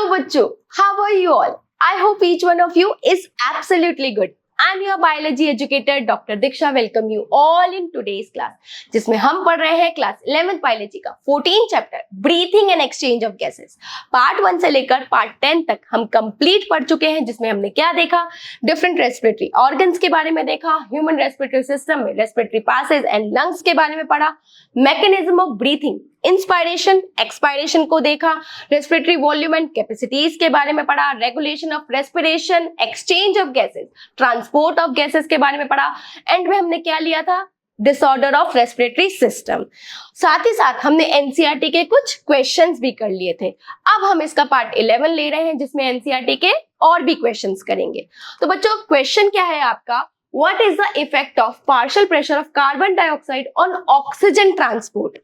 बच्चों, how are you all? I hope each one of you is absolutely good. I'm your biology educator Dr. Diksha. Welcome you all in today's class, जिसमें हम पढ़ रहे हैं class 11th biology का 14 chapter breathing and exchange of gases. Part 1 से लेकर part 10 तक हम कंप्लीट पढ़ चुके हैं, जिसमें हमने क्या देखा, डिफरेंट रेस्पिरेटरी ऑर्गन्स के बारे में देखा, ह्यूमन रेस्पिरेटरी सिस्टम में रेस्पिरेटरी पासेज एंड लंग्स के बारे में पढ़ा, mechanism of breathing, inspiration expiration को देखा, रेस्पिरेटरी वॉल्यूम एंड कैपेसिटीज के बारे में पढ़ा, regulation of respiration, exchange of gases, transport of gases के बारे में पढ़ा, एंड में हमने क्या लिया था, डिसऑर्डर ऑफ रेस्पिरेटरी सिस्टम। साथ ही साथ हमने एनसीईआरटी के कुछ क्वेश्चंस भी कर लिए थे। अब हम इसका पार्ट 11 ले रहे हैं, जिसमें एनसीईआरटी के और भी क्वेश्चंस करेंगे। तो बच्चों, क्वेश्चन क्या है आपका, what is the effect of partial pressure of carbon dioxide on oxygen transport.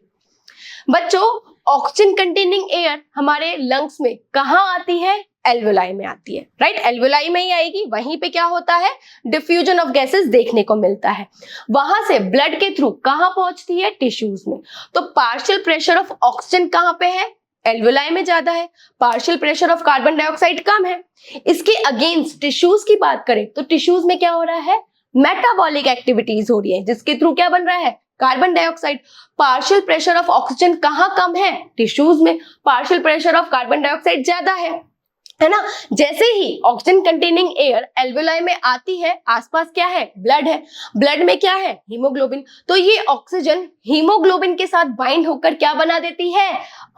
बच्चों, ऑक्सीजन कंटेनिंग एयर हमारे लंग्स में कहां आती है, एल्वेलाई में आती है, राइट। एल्वेलाई में ही आएगी, वहीं पे क्या होता है, डिफ्यूजन ऑफ गैसेस देखने को मिलता है। वहां से ब्लड के थ्रू कहां पहुंचती है, टिश्यूज में। तो पार्शियल प्रेशर ऑफ ऑक्सीजन कहां पे है, एल्वेलाई में ज्यादा है, partial pressure of carbon dioxide कम है। इसके अगेंस्ट टिश्यूज की बात करें तो टिश्यूज में क्या हो रहा है, मेटाबॉलिक एक्टिविटीज हो रही है, जिसके थ्रू क्या बन रहा है, carbon dioxide. Partial pressure of oxygen कहां कम है, टिश्यूज में। Partial pressure of carbon dioxide ज्यादा है ना। जैसे ही ऑक्सीजन कंटेनिंग एयर एल्वेलाई में आती है, आसपास क्या है, ब्लड है, ब्लड में क्या है, हीमोग्लोबिन। तो ये ऑक्सीजन हीमोग्लोबिन के साथ बाइंड होकर क्या बना देती है,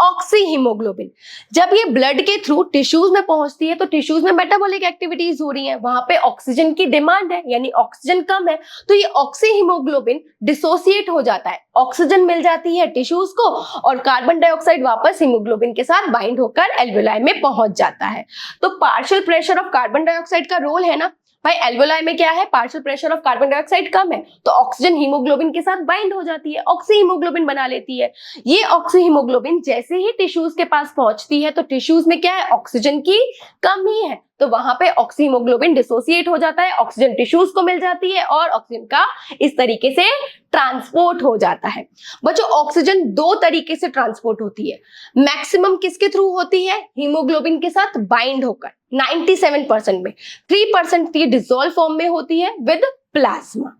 ऑक्सी हीमोग्लोबिन। जब ये ब्लड के थ्रू टिश्यूज में पहुंचती है तो टिश्यूज में मेटाबॉलिक एक्टिविटीज हो रही है, वहां पे ऑक्सीजन की डिमांड है, यानी ऑक्सीजन कम है, तो ये ऑक्सी हीमोग्लोबिन डिसोसिएट हो जाता है, ऑक्सीजन मिल जाती है टिश्यूज को और कार्बन डाइऑक्साइड वापस हीमोग्लोबिन के साथ बाइंड होकर एल्वेलाई में पहुंच जाता है। तो partial pressure of carbon dioxide का रोल है ना भाई, एल्वेलाई में क्या है, partial pressure of carbon dioxide कम है तो ऑक्सीजन हीमोग्लोबिन के साथ बाइंड हो जाती है, ऑक्सी हीमोग्लोबिन बना लेती है। ये ऑक्सी हीमोग्लोबिन जैसे ही टिश्यूज के पास पहुंचती है तो टिश्यूज में क्या है, ऑक्सीजन की कमी है, तो वहां पे ऑक्सी हीमोग्लोबिन डिसोसिएट हो जाता है, ऑक्सीजन टिश्यूज को मिल जाती है और ऑक्सीजन का इस तरीके से ट्रांसपोर्ट हो जाता है। बच्चों, ऑक्सीजन दो तरीके से ट्रांसपोर्ट होती है। मैक्सिमम किसके थ्रू होती है, हीमोग्लोबिन के साथ बाइंड होकर 97% में, 3% ये डिसॉल्व फॉर्म में होती है विद प्लाज्मा।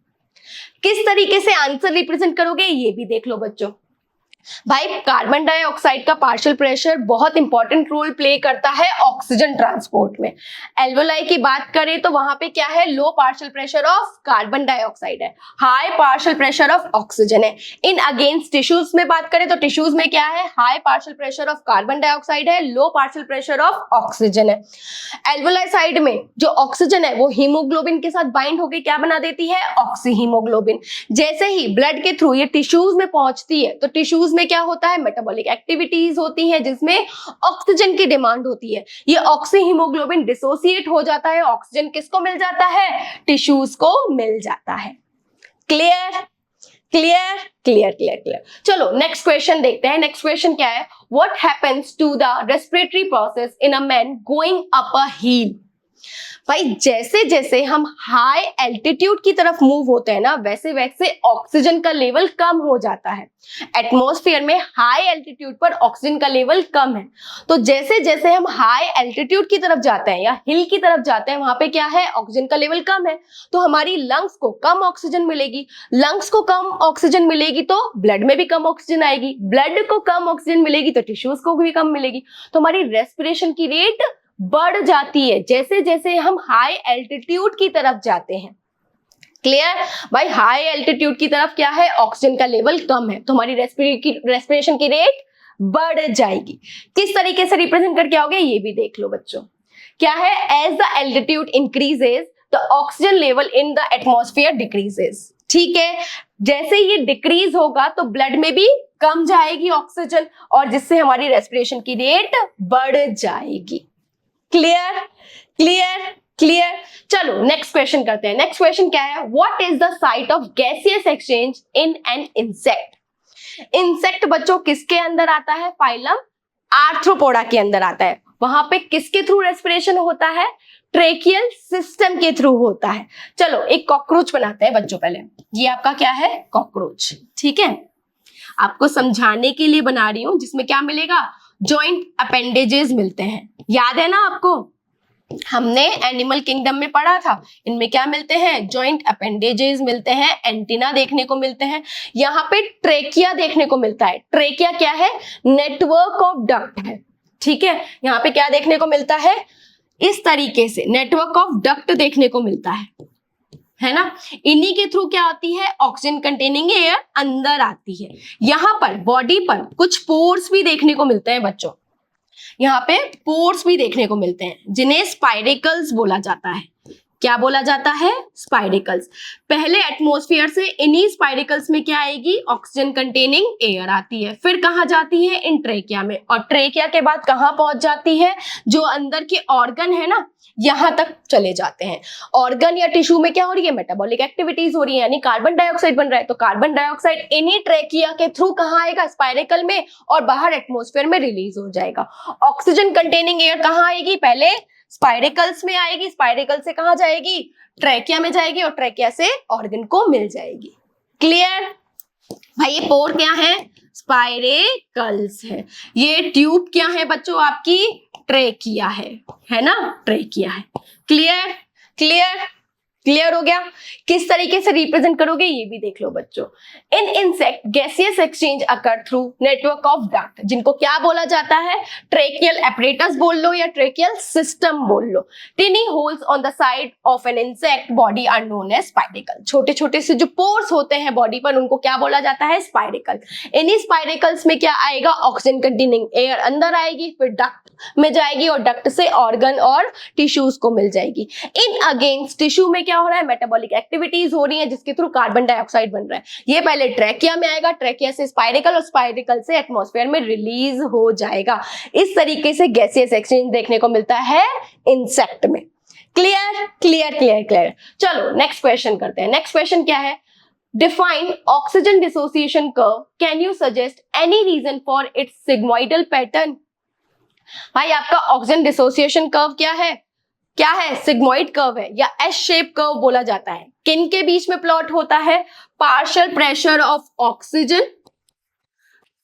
किस तरीके से आंसर रिप्रेजेंट करोगे ये भी देख लो बच्चों। भाई, कार्बन डाइऑक्साइड का पार्शियल प्रेशर बहुत इंपॉर्टेंट रोल प्ले करता है ऑक्सीजन ट्रांसपोर्ट में। एल्वेलाई की बात करें तो वहां पे क्या है, low partial pressure of carbon dioxide है, high partial pressure of oxygen है। इन अगेंस्ट टिश्यूज में बात करें तो टिश्यूज में क्या है, high partial pressure of carbon dioxide है, low partial pressure of oxygen है। एल्वेलाई साइड में जो ऑक्सीजन है वो हीमोग्लोबिन के साथ बाइंड होकर क्या बना देती है, ऑक्सी हीमोग्लोबिन। जैसे ही ब्लड के थ्रू ये टिश्यूज में पहुंचती है तो टिश्यूज में क्या होता है, मेटाबॉलिक एक्टिविटीज होती है, जिसमें ऑक्सीजन की डिमांड होती है। ये ऑक्सी हीमोग्लोबिन डिसोसिएट हो जाता है, ऑक्सीजन किसको मिल जाता है, टिश्यूज को मिल जाता है। Clear clear clear clear clear. चलो नेक्स्ट क्वेश्चन देखते हैं। नेक्स्ट क्वेश्चन क्या है, what happens to the respiratory process in a man going up a hill. भाई, जैसे जैसे हम हाई एल्टीट्यूड की तरफ मूव होते हैं ना, वैसे वैसे ऑक्सीजन का लेवल कम हो जाता है। एटमॉस्फेयर में हाई एल्टीट्यूड पर ऑक्सीजन का लेवल कम है, तो जैसे जैसे हम हाई एल्टीट्यूड की तरफ जाते हैं या हिल की तरफ जाते हैं, वहां पे क्या है, ऑक्सीजन का लेवल कम है, तो हमारी लंग्स को कम ऑक्सीजन मिलेगी। लंग्स को कम ऑक्सीजन मिलेगी तो ब्लड में भी कम ऑक्सीजन आएगी, ब्लड को कम ऑक्सीजन मिलेगी तो टिश्यूज को भी कम मिलेगी, तो हमारी रेस्पिरेशन की रेट बढ़ जाती है जैसे जैसे हम हाई एल्टीट्यूड की तरफ जाते हैं। क्लियर भाई, हाई एल्टीट्यूड की तरफ क्या है, ऑक्सीजन का लेवल कम है तो हमारी रेस्पिरेशन की रेट बढ़ जाएगी। किस तरीके से रिप्रेजेंट करके आओगे ये भी देख लो बच्चों। क्या है, as the altitude increases the oxygen level in the atmosphere decreases. ठीक है, जैसे ये डिक्रीज होगा तो ब्लड में भी कम जाएगी ऑक्सीजन और जिससे हमारी रेस्पिरेशन की रेट बढ़ जाएगी। Clear clear clear. चलो नेक्स्ट क्वेश्चन करते हैं। नेक्स्ट क्वेश्चन क्या है, what is the site of gaseous exchange in an insect. Insect बच्चों किसके अंदर आता है, फाइलम आर्थ्रोपोडा के अंदर आता है। वहां पे किसके थ्रू रेस्पिरेशन होता है, ट्रेकियल सिस्टम के थ्रू होता है। चलो एक कॉकरोच बनाते हैं बच्चों। पहले ये आपका क्या है, कॉकरोच। ठीक है, आपको समझाने के लिए बना रही हूं, जिसमें क्या मिलेगा, जॉइंट अपेंडेजेस मिलते हैं। याद है ना आपको, हमने एनिमल किंगडम में पढ़ा था, इनमें क्या मिलते हैं, जॉइंट अपेंडेजेस मिलते हैं, एंटीना देखने को मिलते हैं। यहाँ पे ट्रेकिया देखने को मिलता है। ट्रेकिया क्या है, नेटवर्क ऑफ डक्ट है, ठीक है। यहाँ पे क्या देखने को मिलता है, इस तरीके से नेटवर्क ऑफ डक्ट देखने को मिलता है ना। इन्हीं के थ्रू क्या होती है, ऑक्सीजन कंटेनिंग एयर अंदर आती है। यहाँ पर बॉडी पर कुछ पोर्स भी देखने को मिलते हैं बच्चों, यहाँ पे पोर्स भी देखने को मिलते हैं, जिन्हें स्पाइरेकल्स बोला जाता है। क्या बोला जाता है, स्पाइरेकल्स। पहले एटमॉस्फेयर से इन्हीं स्पाइरेकल्स में क्या आएगी, ऑक्सीजन कंटेनिंग एयर आती है, फिर कहाँ जाती है, इन ट्रेकिया में, और ट्रेकिया के बाद कहाँ पहुंच जाती है, जो अंदर के ऑर्गन है ना, यहां तक चले जाते हैं। ऑर्गन या टिश्यू में क्या हो रही है, मेटाबॉलिक एक्टिविटीज हो रही है, यानी कार्बन डाइऑक्साइड बन रहा है, तो कार्बन डाइऑक्साइड इन्हीं ट्रेकिया के थ्रू कहाँ आएगा, स्पाइरेकल में, और बाहर एटमॉस्फेयर में रिलीज हो जाएगा। ऑक्सीजन कंटेनिंग एयर कहाँ आएगी, पहले स्पाइरेकल्स में आएगी, स्पाइरेकल से कहां जाएगी, ट्रेकिया में जाएगी, और ट्रेकिया से ऑर्गन को मिल जाएगी। क्लियर भाई, ये पोर क्या है, स्पाइरेकल्स है। ये ट्यूब क्या है बच्चों, आपकी ट्रेकिया है ना, ट्रेकिया है। क्लियर क्लियर क्लियर हो गया। किस तरीके से रिप्रेजेंट करोगे ये भी देख लो बच्चों। इन insect gaseous exchange occur through network of duct, जिनको क्या बोला जाता है, ट्रेकियल एपरेटस बोल लो या ट्रेकियल सिस्टम बोल लो। Tiny holes on the side of an insect body are known as spiracle. छोटे छोटे से जो पोर्स होते हैं बॉडी पर, उनको क्या बोला जाता है, स्पाइरेकल। इन्हीं स्पाइरेकल्स में क्या आएगा, ऑक्सीजन कंटेनिंग एयर अंदर आएगी, फिर डक्ट में जाएगी, और डक्ट से ऑर्गन और टिश्यूज को मिल जाएगी। इन अगेंस्ट टिश्यू में क्या हो रहा है, मेटाबॉलिक एक्टिविटीज हो रही है, जिसके थ्रू कार्बन डाइऑक्साइड बन रहा है। ये पहले ट्रेकिया में आएगा, ट्रेकिया से स्पाइरेकल, और स्पाइरेकल से एटमॉस्फेयर में रिलीज हो जाएगा। इस तरीके से गैसियस एक्सचेंज देखने को मिलता है इंसेक्ट में। Clear clear clear clear. चलो नेक्स्ट क्वेश्चन करते हैं। नेक्स्ट क्वेश्चन क्या है, define oxygen dissociation curve, can you suggest any reason for its sigmoidal pattern. भाई आपका ऑक्सीजन डिसोसिएशन कर्व क्या है, सिग्मोइड कर्व है, या एस शेप कर्व बोला जाता है। किन के बीच में प्लॉट होता है, पार्शियल प्रेशर ऑफ ऑक्सीजन,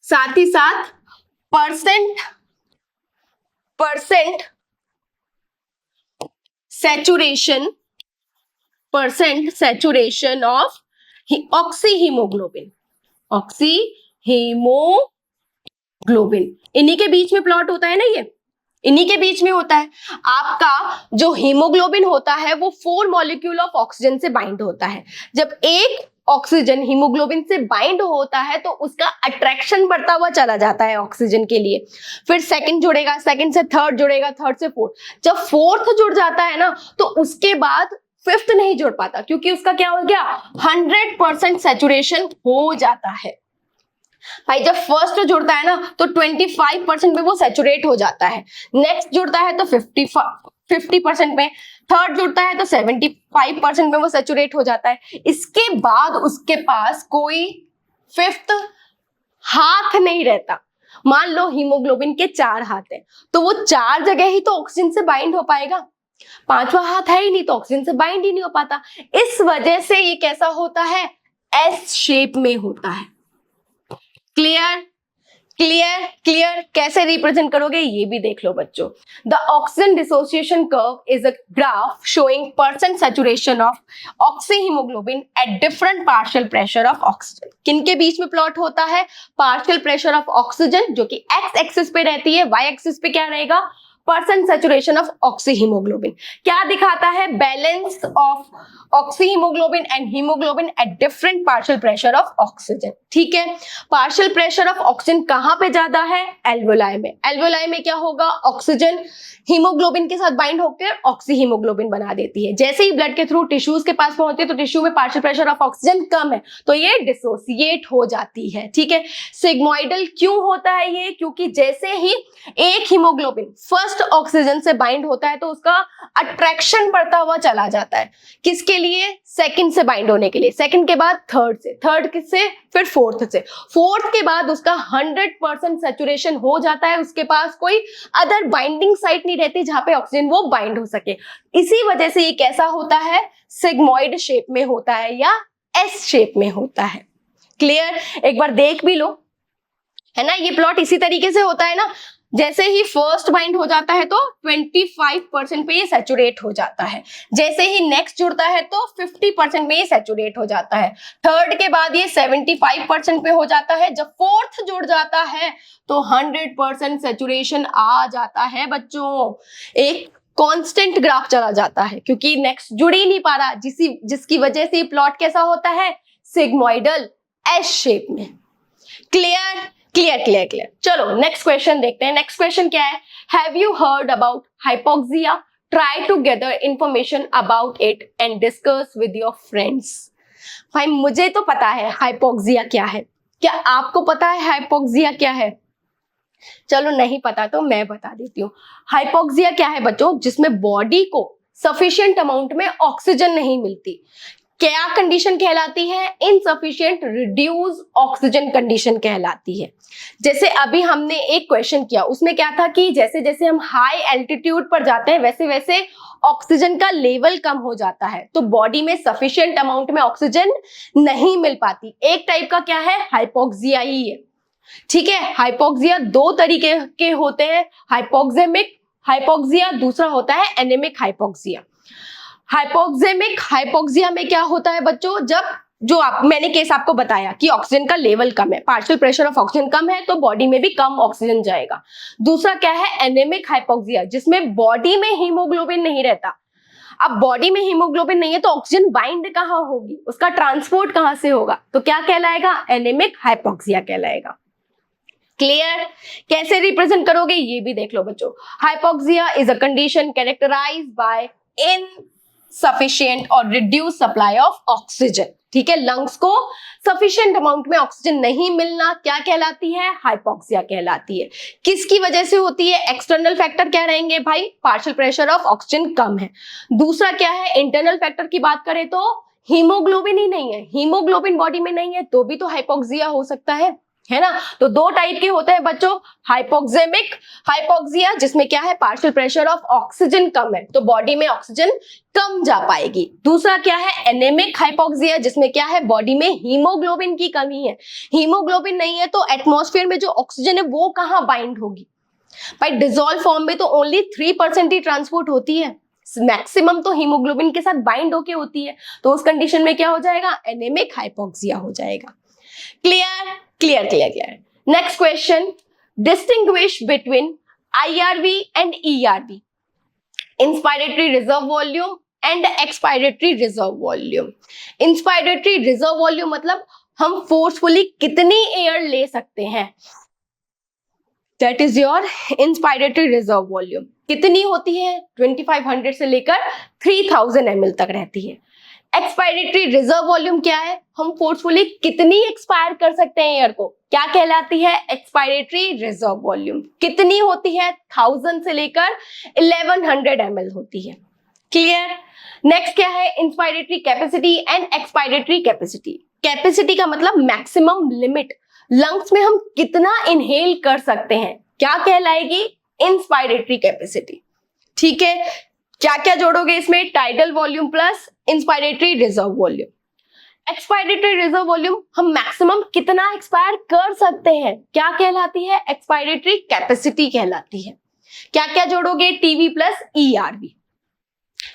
साथ ही साथ परसेंट सैचुरेशन ऑफ ऑक्सीहीमोग्लोबिन, इन्हीं के बीच में प्लॉट होता है ना, ये इन्हीं के बीच में होता है। आपका जो हीमोग्लोबिन होता है वो 4 मॉलिक्यूल ऑफ ऑक्सीजन से बाइंड होता है। जब एक ऑक्सीजन हीमोग्लोबिन से बाइंड होता है तो उसका अट्रैक्शन बढ़ता हुआ चला जाता है ऑक्सीजन के लिए। फिर सेकंड जुड़ेगा, सेकंड से थर्ड जुड़ेगा, थर्ड से फोर्थ। जब फोर्थ जुड़ जाता है ना, तो उसके बाद फिफ्थ नहीं जुड़ पाता, क्योंकि उसका क्या हो गया, 100% सैचुरेशन हो जाता है। भाई जब फर्स्ट जुड़ता है ना, तो 25% में वो सैचुरेट हो जाता है। नेक्स्ट जुड़ता है तो 50% में, थर्ड जुड़ता है तो 75% में वो सैचुरेट हो जाता है। इसके बाद उसके पास कोई फिफ्थ हाथ नहीं रहता। मान लो हीमोग्लोबिन के 4 हाथ हैं, तो वो 4 जगह ही तो ऑक्सीजन से बाइंड हो पाएगा, 5वां हाथ है ही नहीं तो ऑक्सीजन से बाइंड ही नहीं हो पाता। इस वजह से ये कैसा होता है, एस शेप में होता है। Clear clear clear. कैसे रिप्रेजेंट करोगे ये भी देख लो बच्चों। The oxygen dissociation curve is a graph showing percent saturation of oxyhaemoglobin at different partial pressure of oxygen. किनके बीच में प्लॉट होता है, पार्शियल प्रेशर ऑफ ऑक्सीजन, जो कि एक्स एक्सिस पे रहती है, वाई एक्सिस पे क्या रहेगा, परसेंट सैचुरेशन ऑफ ऑक्सीहीमोग्लोबिन। क्या दिखाता है, balance of oxyhaemoglobin and haemoglobin at different partial pressure of oxygen. ठीक है, पार्शियल प्रेशर ऑफ ऑक्सीजन कहां पे ज्यादा है, एल्वेओलाई में। एल्वेओलाई में क्या होगा, ऑक्सीजन हीमोग्लोबिन के साथ बाइंड होकर ऑक्सीहीमोग्लोबिन बना देती है। जैसे ही ब्लड के थ्रू टिश्यूज के पास पहुंचती है तो टिश्यू में पार्शियल प्रेशर ऑफ ऑक्सीजन कम है, तो ये डिसोसिएट हो जाती है। ठीक है, सिग्मोइडल क्यों होता है ये, क्योंकि जैसे ही एक हीमोग्लोबिन फर्स्ट ऑक्सीजन से बाइंड होता है तो उसका अट्रैक्शन बढ़ता हुआ चला जाता है। किसके लिए, सेकंड से बाइंड होने के लिए, सेकंड के बाद थर्ड से, थर्ड से फिर फोर्थ से, फोर्थ के बाद उसका 100% सैचुरेशन हो जाता है। उसके पास कोई अदर बाइंडिंग साइट नहीं रहती जहां पे ऑक्सीजन वो बाइंड हो सके। इसी वजह से ये कैसा होता है, सिग्मोइड शेप में होता है या एस शेप में होता है। क्लियर, एक बार देख भी लो है ना। ये प्लॉट इसी तरीके से होता है ना, जैसे ही फर्स्ट बाइंड हो जाता है तो 25% पे ये सैचुरेट हो जाता है, जैसे ही नेक्स्ट जुड़ता है तो 50% में ये सैचुरेट हो जाता है, थर्ड के बाद ये 75% पे हो जाता है, जब फोर्थ जुड़ जाता है तो 100% सैचुरेशन आ जाता है बच्चों। एक कांस्टेंट ग्राफ चला जाता है क्योंकि नेक्स्ट जुड़ ही नहीं पा रहा, जिसकी वजह से प्लॉट कैसा होता है, सिग्मोइडल एस शेप में। Clear clear clear clear. चलो नेक्स्ट क्वेश्चन देखते हैं। नेक्स्ट क्वेश्चन क्या है, have you heard about hypoxia, try to gather information about it and discuss with your friends. भाई मुझे तो पता है हाइपोक्सिया क्या है, क्या आपको पता है हाइपोक्सिया क्या है? चलो नहीं पता तो मैं बता देती हूँ। हाइपोक्सिया क्या है बच्चों, जिसमें बॉडी को सफिशिएंट अमाउंट में ऑक्सीजन नहीं मिलती। क्या कंडीशन कहलाती है, इनसफिशिएंट रिड्यूस ऑक्सीजन कंडीशन कहलाती है। जैसे अभी हमने एक क्वेश्चन किया, उसमें क्या था कि जैसे जैसे हम हाई एल्टीट्यूड पर जाते हैं वैसे वैसे ऑक्सीजन का लेवल कम हो जाता है, तो बॉडी में सफिशिएंट अमाउंट में ऑक्सीजन नहीं मिल पाती। एक टाइप का क्या है, हाइपोक्सिया ही है। ठीक है, हाइपोक्सिया दो तरीके के होते हैं, हाइपोक्सेमिक हाइपोक्सिया, दूसरा होता है एनेमिक हाइपोक्सिया। हाइपोक्सेमिक हाइपोक्सिया में क्या होता है बच्चों, जब मैंने केस आपको बताया कि ऑक्सीजन का लेवल कम है, पार्शियल प्रेशर ऑफ ऑक्सीजन कम है तो बॉडी में भी कम ऑक्सीजन जाएगा। दूसरा क्या है, एनेमिक हाइपोक्सिया, जिसमें बॉडी में हीमोग्लोबिन नहीं रहता। अब बॉडी में हीमोग्लोबिन नहीं है तो ऑक्सीजन बाइंड कहाँ होगी, उसका ट्रांसपोर्ट कहां से होगा, तो क्या कहलाएगा, एनेमिक हाइपोक्सिया कहलाएगा। क्लियर, कैसे रिप्रेजेंट करोगे ये भी देख लो बच्चों। Hypoxia is a condition characterized by insufficient और रिड्यूस सप्लाई ऑफ ऑक्सीजन। ठीक है, लंग्स को सफिशिएंट अमाउंट में ऑक्सीजन नहीं मिलना क्या कहलाती है, हाइपोक्सिया कहलाती है। किसकी वजह से होती है, एक्सटर्नल फैक्टर क्या रहेंगे भाई, पार्शियल प्रेशर ऑफ ऑक्सीजन कम है। दूसरा क्या है, इंटरनल फैक्टर की बात करें तो हीमोग्लोबिन ही नहीं है, हीमोग्लोबिन बॉडी में नहीं है तो भी तो हाइपोक्सिया हो सकता है ना। तो दो टाइप के होते हैं बच्चों, हाइपोक्सेमिक हाइपोक्सिया जिसमें क्या है, पार्शियल प्रेशर ऑफ ऑक्सीजन कम है तो बॉडी में ऑक्सीजन कम जा पाएगी। दूसरा क्या है, एनेमिक हाइपोक्सिया, जिसमें क्या है, बॉडी में हीमोग्लोबिन की कमी है। हीमोग्लोबिन नहीं है तो एटमॉस्फेयर में जो ऑक्सीजन है वो कहां बाइंड होगी भाई, डिसॉल्व फॉर्म में तो ओनली 3% ही ट्रांसपोर्ट होती है, मैक्सिमम तो हीमोग्लोबिन के साथ बाइंड होके होती है, तो उस कंडीशन में क्या हो जाएगा, एनेमिक हाइपोक्सिया हो जाएगा। Clear clear clear clear. Next question, distinguish between IRV and ERV, inspiratory reserve volume and expiratory reserve volume. Inspiratory reserve volume मतलब हम फोर्सफुली कितनी एयर ले सकते हैं, that is your inspiratory reserve volume. कितनी होती है, 2500 से लेकर 3000 ml तक रहती है। एक्सपायरेटरी रिजर्व वॉल्यूम क्या है, हम फोर्सफुली कितनी एक्सपायर कर सकते हैं एयर को, क्या कहलाती है, एक्सपायरेटरी रिजर्व वॉल्यूम। कितनी होती है, 1000 से लेकर 1100 ml होती है। क्लियर। नेक्स्ट क्या है, inspiratory capacity and expiratory capacity. Capacity का मतलब मैक्सिमम लिमिट, लंग्स में हम कितना इनहेल कर सकते हैं, क्या कहलाएगी, इंस्पायरेटरी कैपेसिटी। ठीक है, क्या क्या जोड़ोगे इसमें, tidal volume plus inspiratory reserve volume. Expiratory reserve volume हम मैक्सिमम कितना एक्सपायर कर सकते हैं, क्या कहलाती है, एक्सपायरेटरी कैपेसिटी कहलाती है। क्या क्या जोड़ोगे, टीवी प्लस ERV।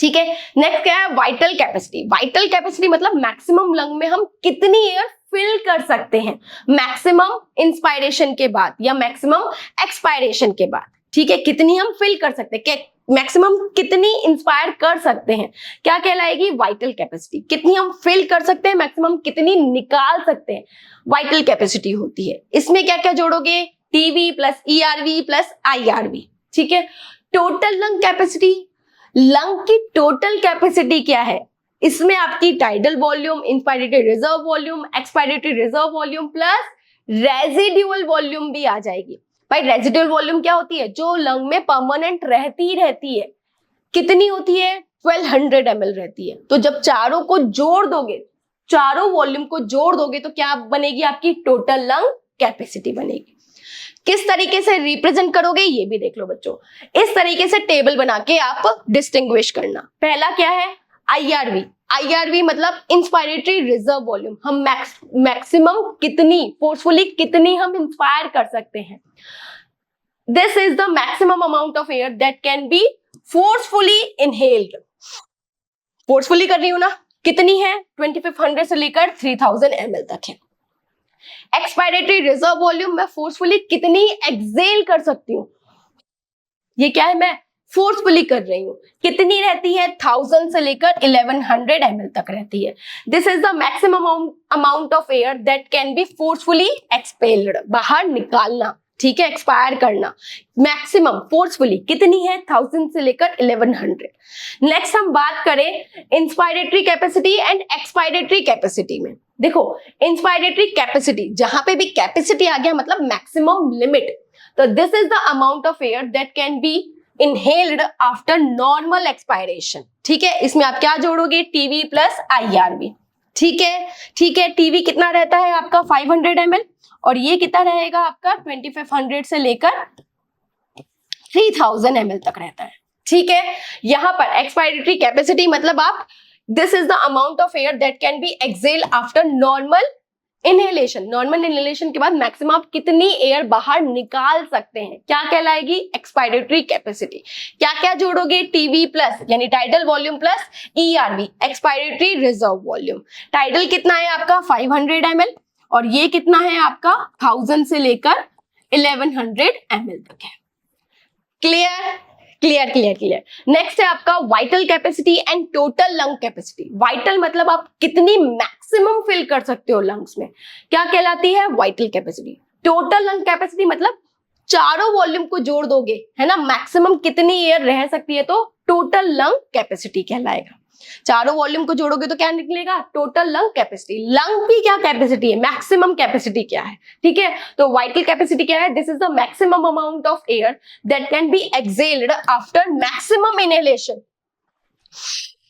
ठीक है, नेक्स्ट क्या है, वाइटल कैपेसिटी। वाइटल कैपेसिटी मतलब मैक्सिमम लंग में हम कितनी एयर फिल कर सकते हैं, मैक्सिमम इंस्पायरेशन के बाद या मैक्सिमम एक्सपायरेशन के बाद। ठीक है, कितनी हम फिल कर सकते हैं, मैक्सिमम कितनी इंस्पायर कर सकते हैं, क्या कहलाएगी, वाइटल कैपेसिटी। कितनी हम फिल कर सकते हैं, मैक्सिमम कितनी निकाल सकते हैं, वाइटल कैपेसिटी होती है। इसमें क्या क्या जोड़ोगे, TV plus ERV plus IRV। ठीक है, टोटल लंग कैपेसिटी, लंग की टोटल कैपेसिटी क्या है, इसमें आपकी tidal volume, inspiratory reserve volume, expiratory reserve volume plus residual volume भी आ जाएगी। भाई रेजिडुअल वॉल्यूम क्या होती है, जो लंग में परमानेंट रहती है, कितनी होती है, 1200 ml रहती है। तो जब चारों को जोड़ दोगे, चारों वॉल्यूम को जोड़ दोगे तो क्या बनेगी, आपकी टोटल लंग कैपेसिटी बनेगी। किस तरीके से रिप्रेजेंट करोगे ये भी देख लो बच्चों। इस तरीके से टेबल बना के आप डिस्टिंग्विश करना। पहला क्या है, IRV, IRV मतलब इंस्पायरेटरी रिजर्व वॉल्यूम, हम मैक्सिमम कितनी फोर्सफुली कितनी हम इंस्पायर कर सकते हैं। This is the maximum amount of air that can B forcefully inhaled. Forcefully कर रही हूं ना, कितनी है 2500 से लेकर 3000 ml तक है। एक्सपायरेटरी रिजर्व वॉल्यूम मैं फोर्सफुली कितनी एक्सेल कर सकती हूँ, ये क्या है, मैं फोर्सफुली कर रही हूँ, कितनी रहती है 1000 से लेकर 1100 ml तक रहती है। This is the maximum amount of air that can B forcefully expelled, बाहर निकालना, ठीक है, एक्सपायर करना। मैक्सिमम फोर्सफुली कितनी है 1000 से लेकर 1100। नेक्स्ट हम बात करें inspiratory capacity and expiratory capacity में। देखो इंस्पायरेटरी कैपेसिटी, जहां पे भी कैपेसिटी आ गया मतलब मैक्सिमम लिमिट, तो this is the amount of air that can B inhaled after normal expiration. ठीक है, इसमें आप क्या जोड़ोगे, टीवी प्लस IRV। ठीक है, ठीक है, टीवी कितना रहता है आपका 500 ml और ये कितना रहेगा आपका 2500 से लेकर 3000 ml तक रहता है। ठीक है, यहां पर एक्सपायरेटरी कैपेसिटी मतलब आप, this is the amount of air that can be exhale after normal inhalation. Normal inhalation के बाद मैक्सिमम आप कितनी एयर बाहर निकाल सकते हैं, क्या कहलाएगी, एक्सपायरेटरी कैपेसिटी। क्या क्या जोड़ोगे, टीवी प्लस यानी tidal volume plus ERV expiratory reserve volume. Tidal कितना है आपका 500 ml और ये कितना है आपका 1000 से लेकर 1100 ml तक है। Clear clear clear clear. Next है आपका vital capacity and total lung capacity. Vital मतलब आप कितनी मैक्सिमम फिल कर सकते हो लंग्स में, क्या कहलाती है, vital capacity. Total lung capacity मतलब चारों वॉल्यूम को जोड़ दोगे, है ना, मैक्सिमम कितनी एयर रह सकती है, तो टोटल लंग कैपेसिटी कहलाएगा। चारों वॉल्यूम को जोड़ोगे तो क्या निकलेगा, टोटल लंग कैपेसिटी। लंग की क्या कैपेसिटी है, मैक्सिमम कैपेसिटी क्या है, ठीक है, तो वाइटल कैपेसिटी क्या है, this is the maximum amount of air that can B excelled after maximum inhalation.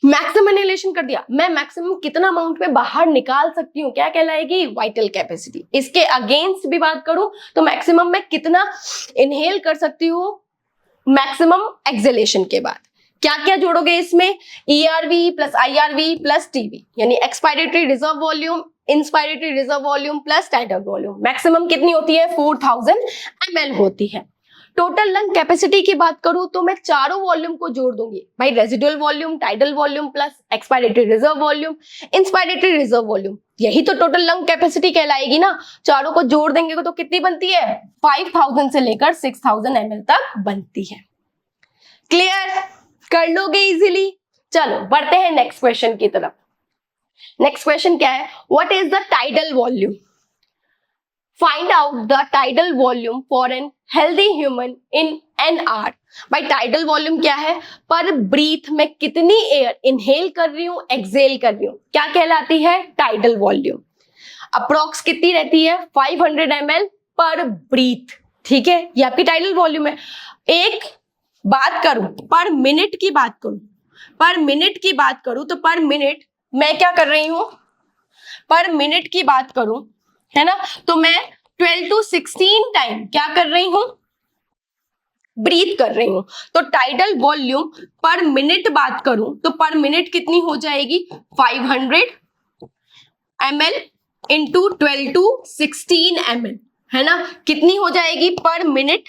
Maximum inhalation कर दिया, मैं मैक्सिमम कितना अमाउंट में बाहर निकाल सकती हूँ, क्या कहलाएगी, वाइटल कैपेसिटी। इसके अगेंस्ट भी बात करूं तो मैक्सिमम मैं कितना इनहेल कर सकती हूँ मैक्सिमम एक्सेलेशन के बाद। क्या क्या जोड़ोगे इसमें, ERV plus IRV plus TV यानी expiratory reserve volume, inspiratory reserve volume plus tidal volume. Maximum कितनी होती है 4000 ml होती है। टोटल लंग कैपेसिटी की बात करूं तो मैं चारों वॉल्यूम को जोड़ दूंगी भाई, residual volume, tidal volume plus expiratory reserve volume, inspiratory reserve volume, यही तो टोटल लंग कैपेसिटी कहलाएगी ना। चारों को जोड़ देंगे तो कितनी बनती है, 5000 से लेकर 6000 ml तक बनती है। क्लियर, कर लोगे इजीली। चलो बढ़ते हैं नेक्स्ट क्वेश्चन की तरफ। नेक्स्ट क्वेश्चन क्या है, what is the tidal volume, find out the tidal volume for an healthy human in an hour. भाई टाइडल वॉल्यूम क्या है, पर ब्रीथ में कितनी एयर इनहेल कर रही हूं, एक्सेल कर रही हूं, क्या कहलाती है, टाइडल वॉल्यूम। अप्रोक्स कितनी रहती है 500 ml पर ब्रीथ। ठीक है, ये आपकी टाइडल वॉल्यूम है। एक बात करूं पर मिनट की बात करूं, पर मिनट की बात करूं तो पर मिनट मैं क्या कर रही हूं, पर मिनट की बात करूं, है ना, तो मैं 12 to 16 टाइम क्या कर रही हूं, ब्रीथ कर रही हूं। तो टाइडल वॉल्यूम पर मिनट बात करूं तो पर मिनट कितनी हो जाएगी 500 ml इंटू 12 to 16 ml, है ना, कितनी हो जाएगी पर मिनट,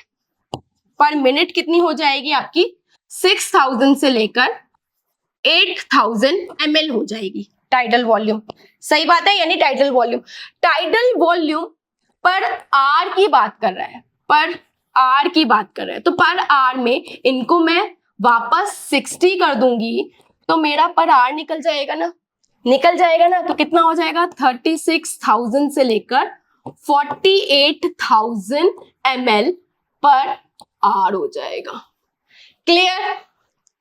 पर मिनट कितनी हो जाएगी आपकी 6000 से लेकर 8000 ml हो जाएगी टाइडल वॉल्यूम। सही बात है, यानी टाइडल वॉल्यूम, टाइडल वॉल्यूम पर आर की बात कर रहा है, पर आर की बात कर रहा है, तो पर आर में इनको मैं वापस 60 कर दूंगी तो मेरा पर आर निकल जाएगा ना, निकल जाएगा ना, तो कितना हो जाएगा 36000 से लेकर 48000 ml पर आर हो जाएगा। Clear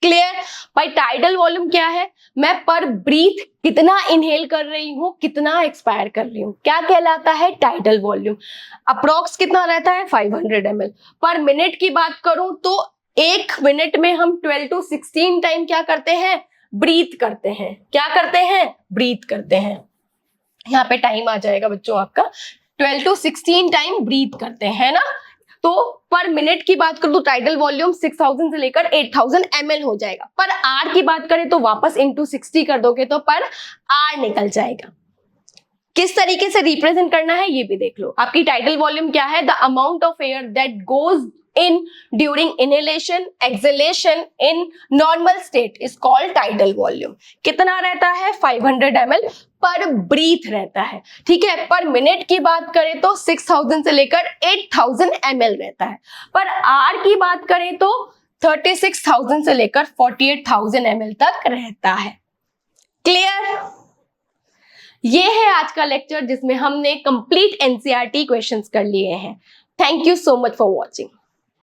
clear. भाई टाइडल वॉल्यूम क्या है, मैं पर ब्रीथ कितना इनहेल कर रही हूं, कितना एक्सपायर कर रही हूं, क्या कहलाता है, टाइडल वॉल्यूम। अप्रोक्स कितना रहता है 500 ml। पर मिनट की बात करूं तो एक मिनट में हम 12 to 16 टाइम क्या करते हैं, ब्रीथ करते हैं, क्या करते हैं, ब्रीथ करते हैं। यहाँ पे टाइम आ जाएगा बच्चों आपका 12 to 16 टाइम ब्रीथ करते हैं ना। तो पर मिनट की बात करूं तो टाइडल वॉल्यूम 6000 से लेकर 8000 ml हो जाएगा। पर आर की बात करें तो वापस इंटू 60 कर दोगे तो पर आर निकल जाएगा। किस तरीके से रिप्रेजेंट करना है ये भी देख लो। आपकी टाइडल वॉल्यूम क्या है? The amount of air that goes in during inhalation exhalation in normal state is called tidal volume। कितना रहता है? 500 ml पर ब्रीथ रहता है। ठीक है, पर मिनट की बात करें तो 6000 से लेकर 8000 ml रहता है। पर आर की बात करें तो 36,000 से लेकर 48,000 ml तक रहता है। क्लियर? ये है आज का लेक्चर जिसमें हमने कंप्लीट एनसीईआरटी क्वेश्चंस कर लिए हैं। Thank you so much for watching.